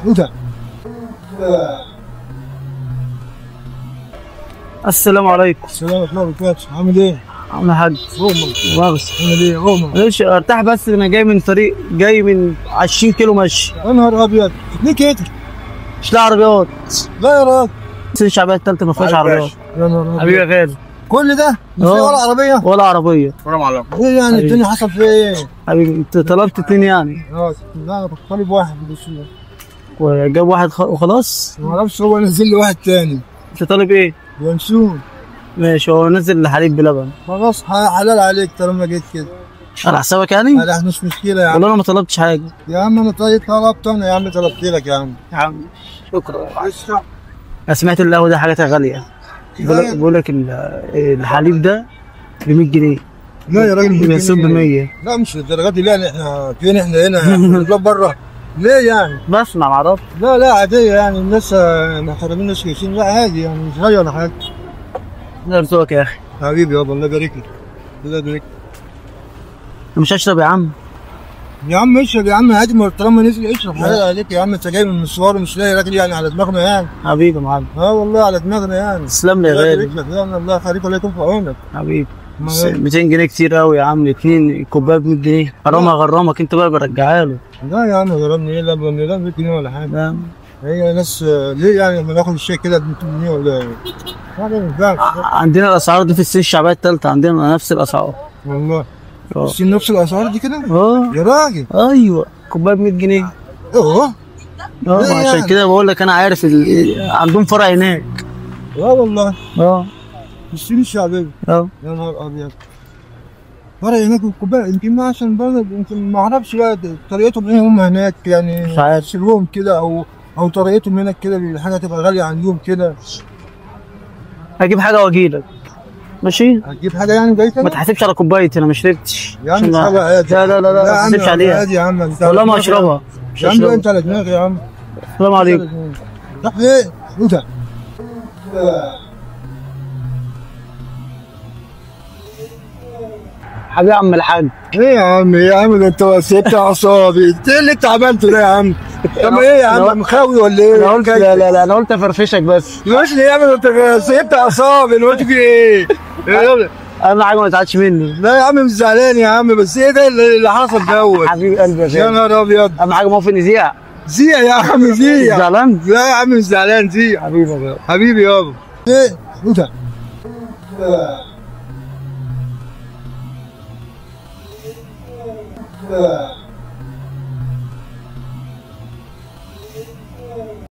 وده. السلام عليكم. السلام ورحمة الله وبركاته. عامل ايه؟ عامل يا حاج. روما. واغس. عامل ايه؟ روما. معلش ارتاح بس انا جاي من 20 كيلو مشي. يا نهار ابيض، ليه كده؟ مش لاقي عربيات. لا يا راجل. السنة الشعبية التالتة ما فيهاش عربيات. يا نهار ابيض. حبيبي يا غالي. كل ده؟ مش في ولا عربية؟ ولا عربية. ولا معلم. ايه يعني الدنيا حصل فيها ايه؟ حبيبي انت طلبت اتنين يعني. لا انا كنت طالب واحد بس. وجاب واحد وخلاص؟ ما اعرفش، هو نزل لي واحد تاني. انت طالب ايه؟ ينسون. ماشي، هو نزل حليب بلبن. خلاص حلال عليك طالما جيت كده. على حسابك يعني؟ لا مش مشكلة يا عم. والله انا ما طلبتش حاجة. يا عم انا طلبت انا يا عم، طلبت لك يا عم. يا عم شكرا. انا سمعت القهوة ده حاجاتها غالية. بقول لك الحليب ده ب 100 جنيه. لا يا راجل، بيسوق ب 100. لا مش للدرجات دي، لا احنا فين، احنا هنا نطلب بره ليه يعني؟ بسمع معرفش. لا عادية يعني، الناس محترمين، ناس كويسين، لا عادي يعني، مش غالية ولا حاجة. الله يرزقك يا اخي. حبيبي يابا، الله يبارك لك. الله يبارك لك. مش هشرب يا عم. يا عم اشرب يا عم عادي، ما طالما نزل اشرب، حلال عليك يا عم، انت جاي من المشوار ومش لاقي راجل يعني، على دماغنا يعني. حبيبي يا معلم. والله على دماغنا يعني. تسلم لي يا غالي. الله يخليك، الله يكون في عونك. حبيبي. 200 جنيه كتير قوي يا عم، اتنين كوبايه ب 100 جنيه، حرام اغرمك انت بقى برجعها له. لا يا عم غرمني ايه؟ لا 100 جنيه ولا حاجه. لا. هي ناس ليه يعني لما ناخد الشيء كده ب 200 جنيه ولا ايه؟ ما ينفعش. عندنا الاسعار دي في السن الشعبيه الثالثه، عندنا نفس الاسعار. والله. بس نفس الاسعار دي كده؟ يا راجل. ايوه، كوبايه ب 100 جنيه. عشان كده بقول لك انا عارف عندهم فرع هناك. لا والله. في السن الشعبيه. يا نهار ابيض. فرع هناك الكوبايه، يمكن ما عشان برضه يمكن ما اعرفش بقى طريقتهم ايه هم هناك يعني، مش عارف. سلوهم كده او طريقتهم هناك كده، الحاجه تبقى غاليه عندهم كده. هجيب حاجه واجيلك. ماشي؟ هتجيب حاجه يعني جاي كده؟ ما تحسبش على كوبايتي، انا ما شربتش. يا عم حاجه عادي. لا ما تحسبش عليها. عادي يا عم. والله ما اشربها. يا عم انت على دماغي يا عم. السلام عليكم. راح ايه؟ انت. حبيبي يا عم الحاج. ايه يا عم ده انت سيبت اعصابي، انت ايه اللي انت عملته ده يا عم؟ طب ايه يا عم، مخاوي ولا ايه؟ انا قلت لا انا قلت افرفشك بس. ماشي يا عم، انت سيبت اعصابي، انا قلت في ايه؟ اهم حاجه ما تزعلش مني. لا يا عم مش زعلان يا عم، بس ايه ده اللي حصل دوت؟ حبيب قلبي يا يا نهار ابيض. اهم حاجه موافق نذيع. زيع يا عم زيع. زعلان؟ لا يا عم مش زعلان، زيع. حبيبي يابا. ايه؟ انت.